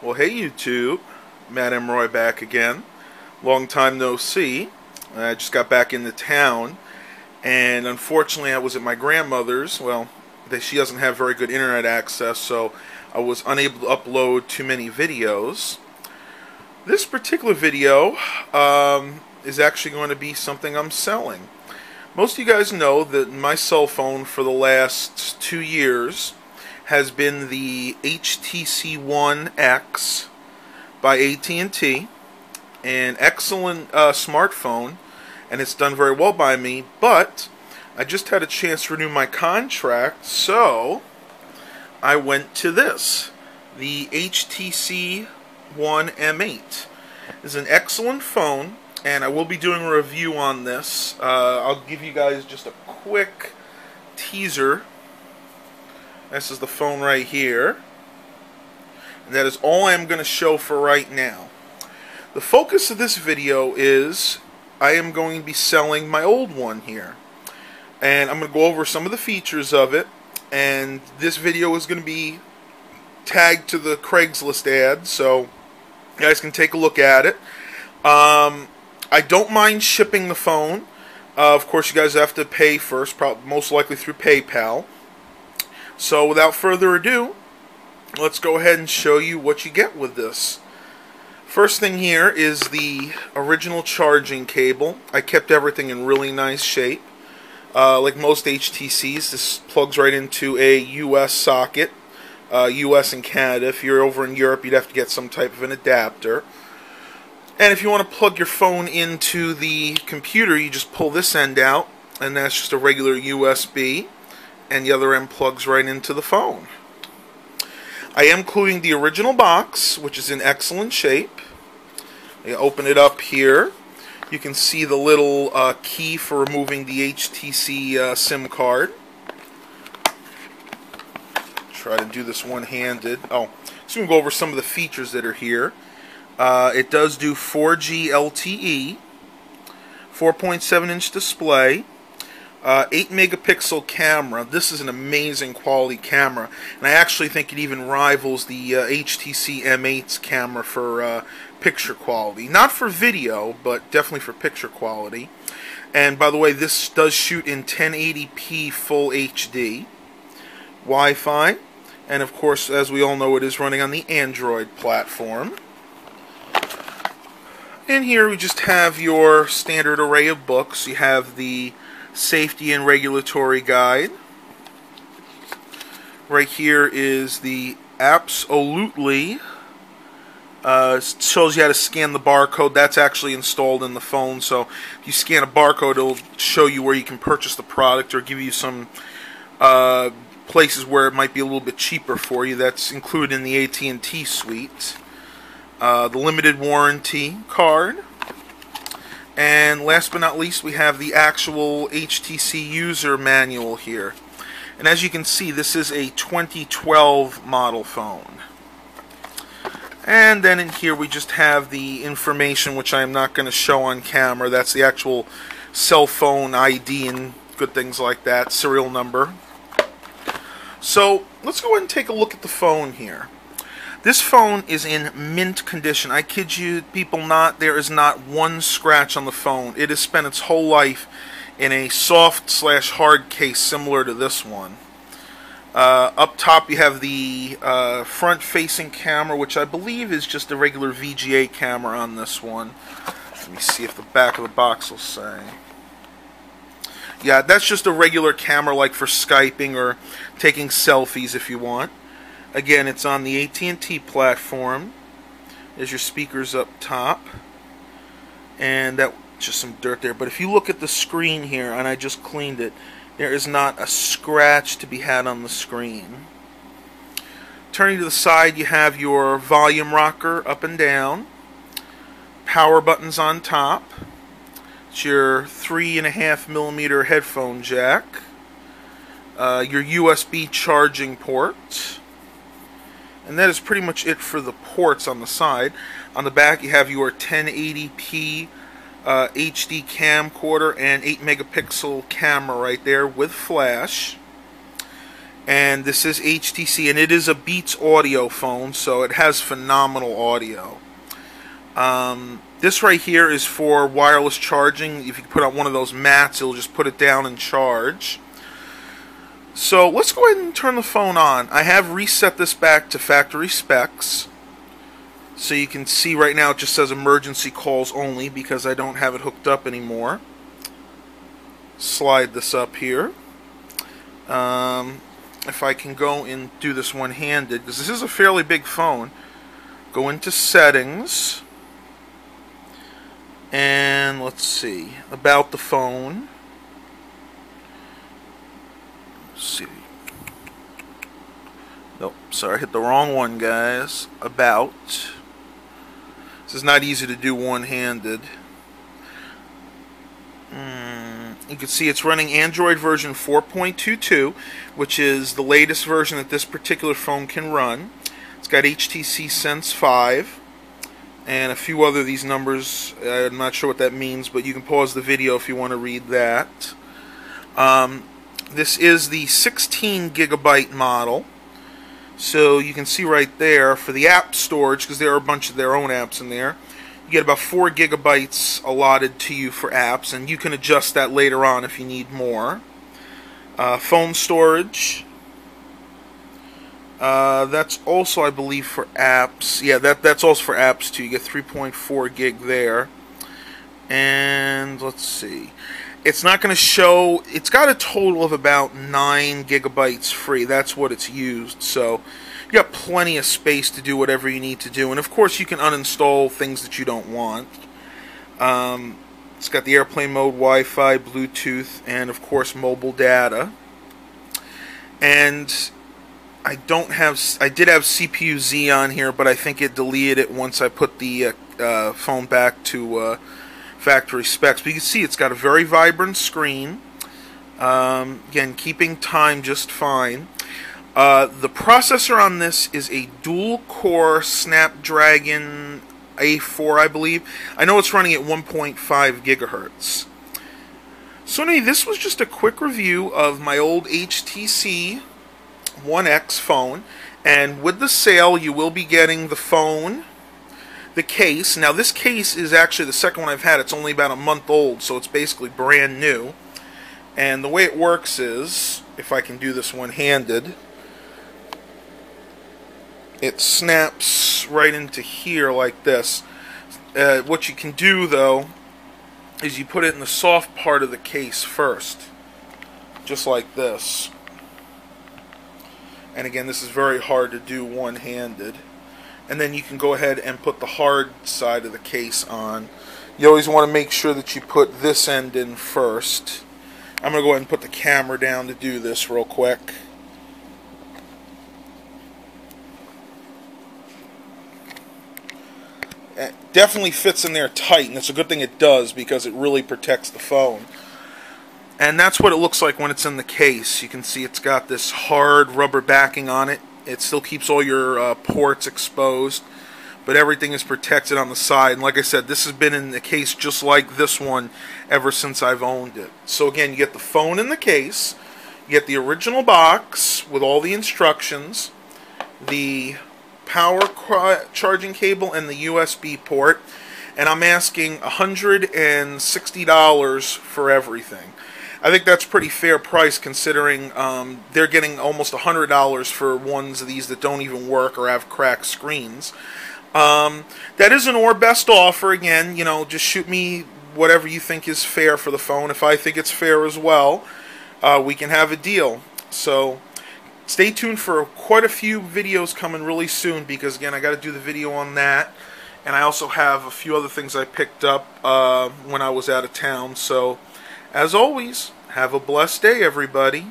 Well, hey YouTube, Matt M. Roy back again. Long time no see. I just got back into town, and unfortunately I was at my grandmother's. Well, she doesn't have very good internet access, so I was unable to upload too many videos. This particular video is actually going to be something I'm selling. Most of you guys know that my cell phone for the last 2 years has been the HTC One X by AT&T, an excellent smartphone, and it's done very well by me, but I just had a chance to renew my contract, so I went to this, the HTC One M8. It's an excellent phone, and I will be doing a review on this. I'll give you guys just a quick teaser. This is the phone right here. And that is all I'm going to show for right now. The focus of this video is I am going to be selling my old one here. And I'm going to go over some of the features of it. And this video is going to be tagged to the Craigslist ad, so you guys can take a look at it. I don't mind shipping the phone. Of course, you guys have to pay first, most likely through PayPal. So without further ado, let's go ahead and show you what you get with this. First thing here is the original charging cable. I kept everything in really nice shape. Like most HTCs, this plugs right into a US socket. US and Canada. If you're over in Europe, you'd have to get some type of an adapter. And if you want to plug your phone into the computer, you just pull this end out, and that's just a regular USB. And the other end plugs right into the phone. I am including the original box, which is in excellent shape. You open it up here. You can see the little key for removing the HTC SIM card. Try to do this one-handed. Oh, so we can go over some of the features that are here. It does do 4G LTE, 4.7-inch display. 8-megapixel camera. This is an amazing quality camera, and I actually think it even rivals the HTC M8's camera for picture quality. Not for video, but definitely for picture quality. And by the way, this does shoot in 1080p Full HD. Wi-Fi, and of course, as we all know, it is running on the Android platform. And here we just have your standard array of books. You have the Safety and Regulatory Guide. Right here is the Absolutely. Shows you how to scan the barcode. That's actually installed in the phone, so if you scan a barcode, it'll show you where you can purchase the product or give you some places where it might be a little bit cheaper for you. That's included in the AT&T suite. The limited warranty card. And last but not least, we have the actual HTC user manual here. And as you can see, this is a 2012 model phone. And then in here we just have the information, which I am not going to show on camera. That's the actual cell phone ID and good things like that, serial number. So let's go ahead and take a look at the phone here. This phone is in mint condition. I kid you people not, there is not one scratch on the phone. It has spent its whole life in a soft/hard case similar to this one. Up top you have the front-facing camera, which I believe is just a regular VGA camera on this one. Let me see if the back of the box will say. Yeah, that's just a regular camera like for Skyping or taking selfies if you want. Again, it's on the AT&T platform. There's your speakers up top. And that's just some dirt there. But if you look at the screen here, and I just cleaned it, there is not a scratch to be had on the screen. Turning to the side, you have your volume rocker up and down. Power buttons on top. It's your 3.5mm headphone jack. Your USB charging port. And that is pretty much it for the ports on the side. On the back you have your 1080p HD camcorder and 8-megapixel camera right there with flash. And this is HTC, and it is a Beats audio phone, so it has phenomenal audio. This right here is for wireless charging. If you put on one of those mats, it'll just put it down and charge. So let's go ahead and turn the phone on. I have reset this back to factory specs. So you can see right now it just says emergency calls only because I don't have it hooked up anymore. Slide this up here. If I can go and do this one-handed, because this is a fairly big phone. Go into settings. And let's see, about the phone. Let's see. Nope, sorry, I hit the wrong one, guys. About. This is not easy to do one-handed. You can see it's running Android version 4.22, which is the latest version that this particular phone can run. It's got HTC Sense 5. And a few other these numbers. I'm not sure what that means, but you can pause the video if you want to read that. This is the 16 gigabyte model. So you can see right there for the app storage, because there are a bunch of their own apps in there, you get about 4 gigabytes allotted to you for apps, and you can adjust that later on if you need more. Phone storage. That's also, I believe, for apps. Yeah, that's also for apps too. You get 3.4 gig there. And let's see. It's not going to show. It's got a total of about 9 gigabytes free. That's what it's used. So you got plenty of space to do whatever you need to do. And of course, you can uninstall things that you don't want. It's got the airplane mode, Wi-Fi, Bluetooth, and of course, mobile data. And I did have CPU-Z on here, but I think it deleted it once I put the phone back to factory specs. But you can see it's got a very vibrant screen. Again, keeping time just fine. The processor on this is a dual-core Snapdragon A4, I believe. I know it's running at 1.5 gigahertz. So anyway, this was just a quick review of my old HTC One X phone, and with the sale you will be getting the phone, the case. Now this case is actually the second one I've had. It's only about a month old, so it's basically brand new. And the way it works is, if I can do this one-handed, it snaps right into here like this. What you can do though is you put it in the soft part of the case first, just like this. And again, this is very hard to do one-handed. And then you can go ahead and put the hard side of the case on. You always want to make sure that you put this end in first. I'm going to go ahead and put the camera down to do this real quick. It definitely fits in there tight, and it's a good thing it does because it really protects the phone. And that's what it looks like when it's in the case. You can see it's got this hard rubber backing on it. It still keeps all your ports exposed, but everything is protected on the side. And like I said, this has been in the case just like this one ever since I've owned it. So again, you get the phone in the case, you get the original box with all the instructions, the power charging cable, and the USB port. And I'm asking $160 for everything. I think that's pretty fair price considering they're getting almost $100 for ones of these that don't even work or have cracked screens. That isn't our best offer. Again, you know, just shoot me whatever you think is fair for the phone. If I think it's fair as well, we can have a deal. So stay tuned for quite a few videos coming really soon because, again, I got to do the video on that. And I also have a few other things I picked up when I was out of town. So, as always, have a blessed day, everybody.